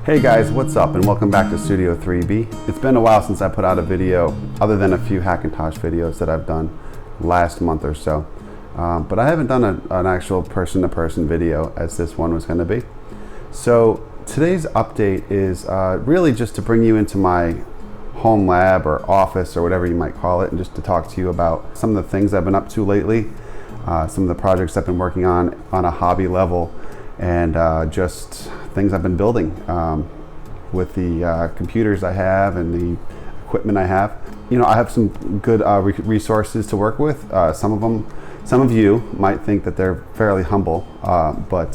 Hey guys, what's up and welcome back to Studio 3B. It's been a while since I put out a video other than a few Hackintosh videos that I've done last month or so. But I haven't done an actual person-to-person video as this one was going to be. So today's update is really just to bring you into my home lab or office or whatever you might call it, and just to talk to you about some of the things I've been up to lately, some of the projects I've been working on a hobby level, and just things I've been building with the computers I have and the equipment I have. You know, I have some good resources to work with. Some of you might think that they're fairly humble, but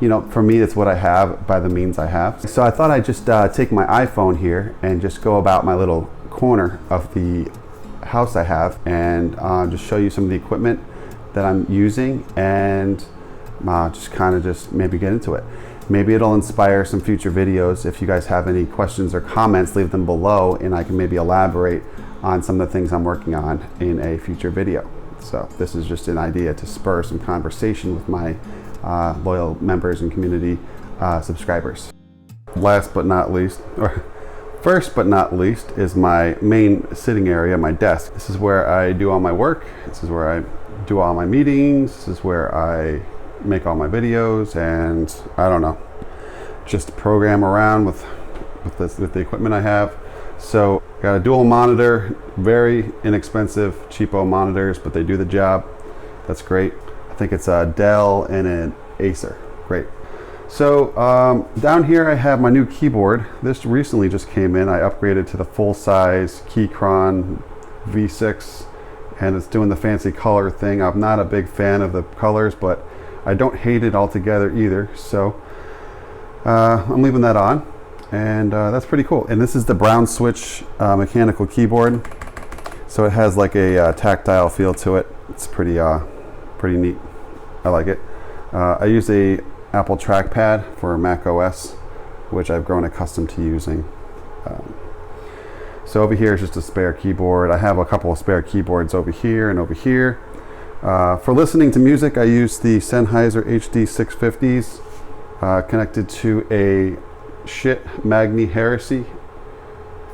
you know, for me, it's what I have by the means I have. So I thought I'd just take my iPhone here and just go about my little corner of the house I have and just show you some of the equipment that I'm using and just maybe get into it. Maybe it'll inspire some future videos. If you guys have any questions or comments, leave them below and I can maybe elaborate on some of the things I'm working on in a future video. So this is just an idea to spur some conversation with my loyal members and community subscribers. Last but not least, or first but not least, is my main sitting area, my desk. This is where I do all my work. This is where I do all my meetings. This is where I make all my videos, and I don't know, just program around with the equipment I have. So got a dual monitor, very inexpensive, cheapo monitors, but they do the job. That's great. I think it's a Dell and an Acer. Great. So down here I have my new keyboard. This recently just came in. I upgraded to the full-size Keychron V6, and it's doing the fancy color thing. I'm not a big fan of the colors, but I don't hate it altogether either. So I'm leaving that on, and that's pretty cool. And this is the brown switch mechanical keyboard. So it has like a tactile feel to it. It's pretty neat. I like it. I use a Apple trackpad for Mac OS, which I've grown accustomed to using. So over here is just a spare keyboard. I have a couple of spare keyboards over here and over here. For listening to music, I use the Sennheiser HD 650s connected to a Schiit Magni Heresy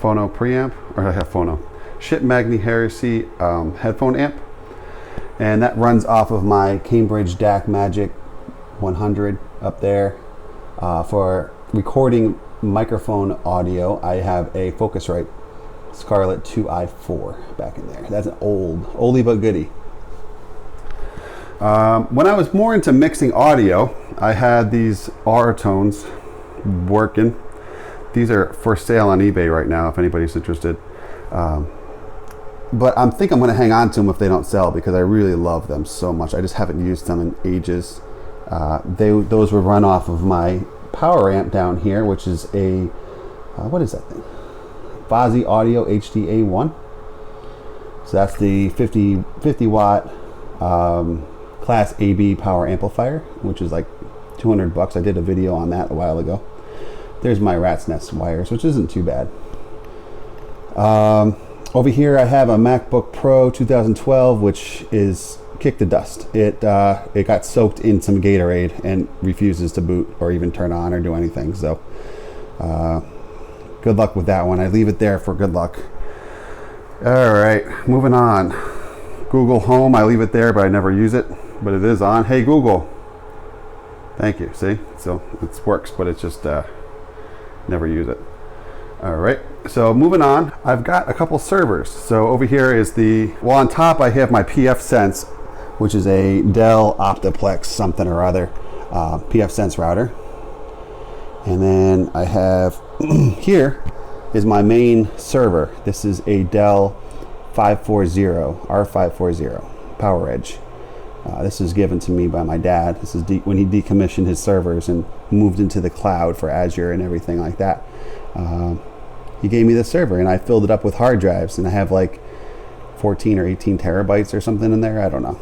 phono preamp, or I have phono. Schiit Magni Heresy headphone amp. And that runs off of my Cambridge DAC Magic 100 up there. For recording microphone audio, I have a Focusrite Scarlett 2i4 back in there. That's an oldie but goodie. When I was more into mixing audio, I had these Auratones working. These are for sale on eBay right now if anybody's interested. But I think I'm going to hang on to them if they don't sell, because I really love them so much. I just haven't used them in ages. Those were run off of my power amp down here, which is a, what is that thing? Fozzy Audio HDA1. So that's the 50 watt Class AB power amplifier, which is like $200. I did a video on that a while ago. There's my rat's nest wires, which isn't too bad. Over here I have a MacBook Pro 2012, which is kicked to dust. It got soaked in some Gatorade and refuses to boot or even turn on or do anything. So good luck with that one. I leave it there for good luck. All right, moving on. Google Home, I leave it there, but I never use it. But it is on. Hey Google. Thank you. See, so it works, but it's just never use it. All right, so moving on, I've got a couple servers. So over here is on top I have my PF Sense, which is a Dell Optiplex something or other PF Sense router. And then I have here is my main server. This is a Dell R540 Power Edge. This is given to me by my dad. This is when he decommissioned his servers and moved into the cloud for Azure and everything like that. He gave me this server and I filled it up with hard drives, and I have like 14 or 18 terabytes or something in there. I don't know.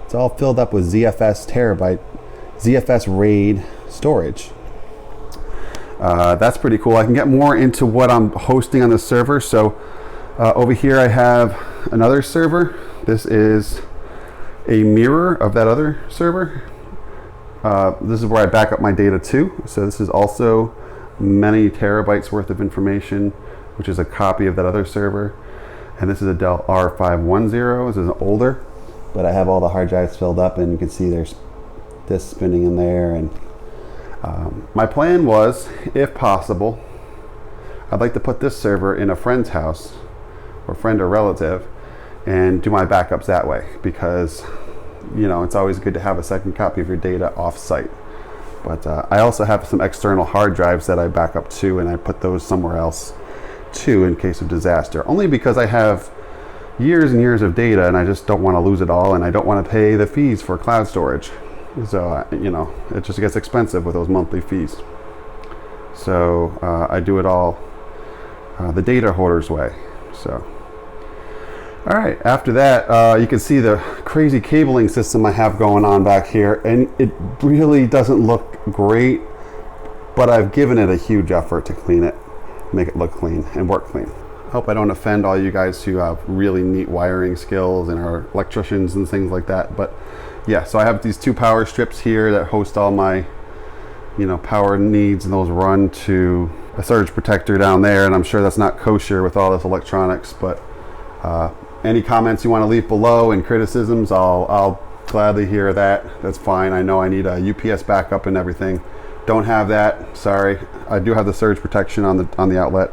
It's all filled up with ZFS RAID storage. That's pretty cool. I can get more into what I'm hosting on the server. So over here I have another server. This is a mirror of that other server. This is where I back up my data to. So this is also many terabytes worth of information, which is a copy of that other server. And this is a Dell R510. This is older, but I have all the hard drives filled up, and you can see there's this spinning in there. And my plan was, if possible, I'd like to put this server in a friend's house, or friend or relative, and do my backups that way, because you know, it's always good to have a second copy of your data off-site. But I also have some external hard drives that I back up to, and I put those somewhere else too in case of disaster. Only because I have years and years of data, and I just don't want to lose it all, and I don't want to pay the fees for cloud storage. So you know, it just gets expensive with those monthly fees. So I do it all the data hoarder's way. So. All right, after that, you can see the crazy cabling system I have going on back here, and it really doesn't look great, but I've given it a huge effort to clean it, make it look clean and work clean. I hope I don't offend all you guys who have really neat wiring skills and are electricians and things like that, but yeah, so I have these two power strips here that host all my, you know, power needs, and those run to a surge protector down there, and I'm sure that's not kosher with all this electronics, but any comments you want to leave below and criticisms, I'll gladly hear that. That's fine. I know I need a UPS backup and everything. Don't have that. Sorry. I do have the surge protection on the outlet.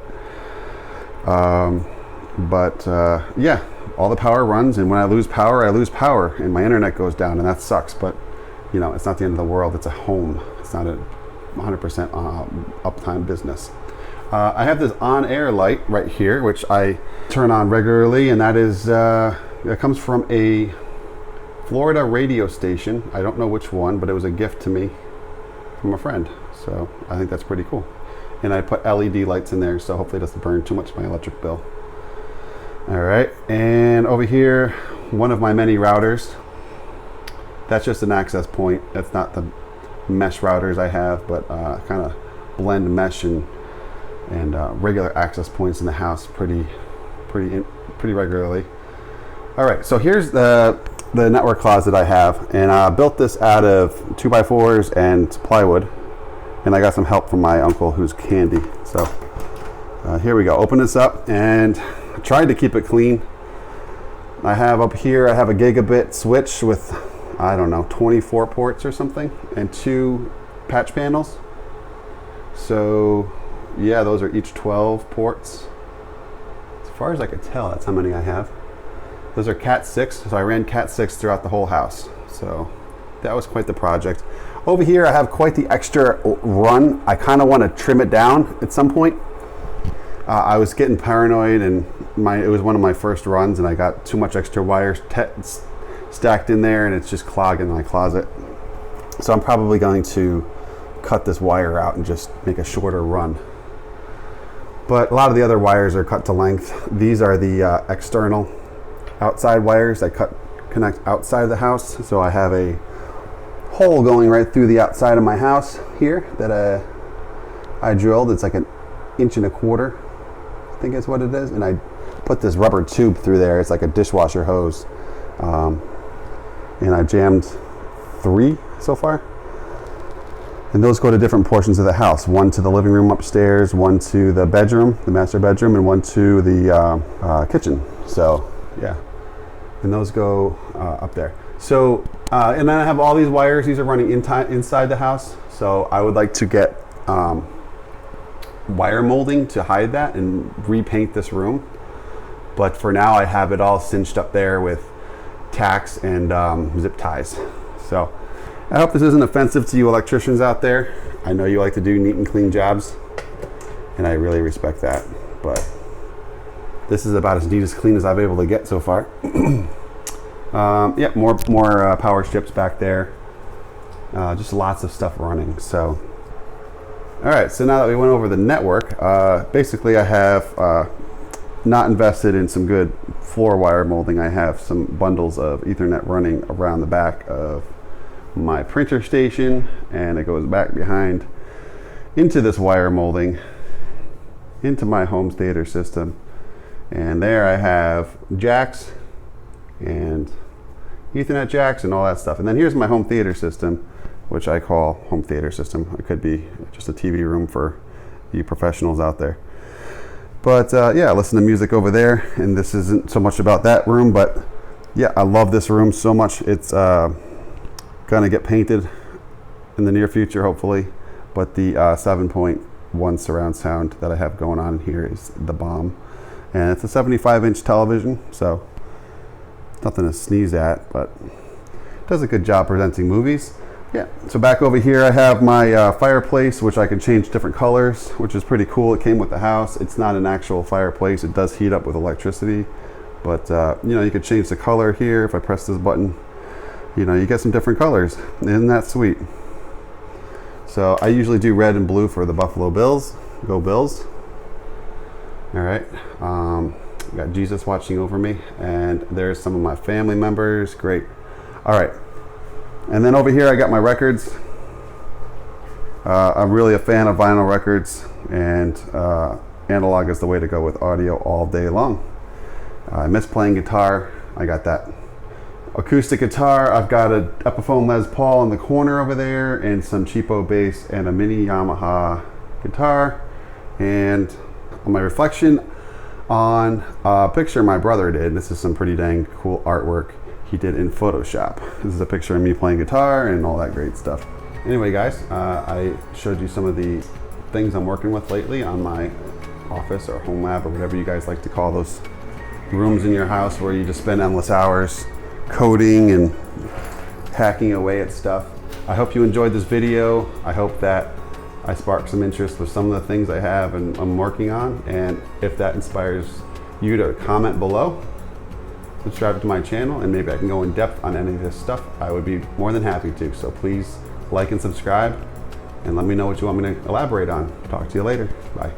Yeah, all the power runs, and when I lose power, and my internet goes down, and that sucks. But you know, it's not the end of the world. It's a home. It's not a 100% uptime business. I have this on-air light right here, which I turn on regularly, and that is it comes from a Florida radio station. I don't know which one, but it was a gift to me from a friend. So I think that's pretty cool. And I put LED lights in there, so hopefully it doesn't burn too much of my electric bill. All right, and over here, one of my many routers. That's just an access point. That's not the mesh routers I have, but kind of blend mesh and regular access points in the house pretty regularly. All right, so here's the network closet I have, and I built this out of 2x4s and plywood, and I got some help from my uncle who's candy. So here we go. Open this up, and I tried to keep it clean. I have up here, I have a gigabit switch with, I don't know, 24 ports or something, and 2 patch panels. So yeah, those are each 12 ports. As far as I could tell, that's how many I have. Those are Cat 6, so I ran Cat 6 throughout the whole house. So that was quite the project. Over here, I have quite the extra run. I kind of want to trim it down at some point. I was getting paranoid, and it was one of my first runs, and I got too much extra wires stacked in there, and it's just clogging my closet. So I'm probably going to cut this wire out and just make a shorter run. But a lot of the other wires are cut to length. These are the external outside wires that connect outside of the house. So I have a hole going right through the outside of my house here that I drilled. It's like 1.25 inches, I think is what it is. And I put this rubber tube through there. It's like a dishwasher hose. And I jammed 3 so far. And those go to different portions of the house. One to the living room upstairs, one to the bedroom, the master bedroom, and one to the kitchen. So, yeah. And those go up there. So, and then I have all these wires. These are running inside the house. So I would like to get wire molding to hide that and repaint this room. But for now, I have it all cinched up there with tacks and zip ties. So I hope this isn't offensive to you electricians out there. I know you like to do neat and clean jobs, and I really respect that. But this is about as neat as clean as I've been able to get so far. Yeah, more power strips back there. Just lots of stuff running. So, all right. So now that we went over the network, basically I have not invested in some good floor wire molding. I have some bundles of Ethernet running around the back of my printer station, and it goes back behind into this wire molding into my home theater system. And there I have jacks and Ethernet jacks and all that stuff. And then here's my home theater system. which I call home theater system. It could be just a TV room for you professionals out there. But yeah, I listen to music over there, and this isn't so much about that room, but yeah, I love this room so much. It's gonna get painted in the near future, hopefully. But the 7.1 surround sound that I have going on in here is the bomb. And it's a 75-inch television, so nothing to sneeze at, but it does a good job presenting movies. Yeah, so back over here I have my fireplace, which I can change different colors, which is pretty cool. It came with the house. It's not an actual fireplace. It does heat up with electricity, but you know, you could change the color here. If I press this button, you know, you get some different colors. Isn't that sweet? So I usually do red and blue for the Buffalo Bills. Go Bills. All right, got Jesus watching over me, and there's some of my family members. Great. All right. And then over here I got my records. I'm really a fan of vinyl records, and analog is the way to go with audio all day long. I miss playing guitar. I got that acoustic guitar. I've got a Epiphone Les Paul in the corner over there, and some cheapo bass, and a mini Yamaha guitar. And on my reflection on a picture my brother did. This is some pretty dang cool artwork he did in Photoshop. This is a picture of me playing guitar and all that great stuff. Anyway, guys, I showed you some of the things I'm working with lately on my office or home lab or whatever you guys like to call those rooms in your house where you just spend endless hours coding and hacking away at stuff. I hope you enjoyed this video. I hope that I sparked some interest with some of the things I have and I'm working on. And if that inspires you to comment below, subscribe to my channel, and maybe I can go in depth on any of this stuff, I would be more than happy to. So please like and subscribe, and let me know what you want me to elaborate on. Talk to you later. Bye.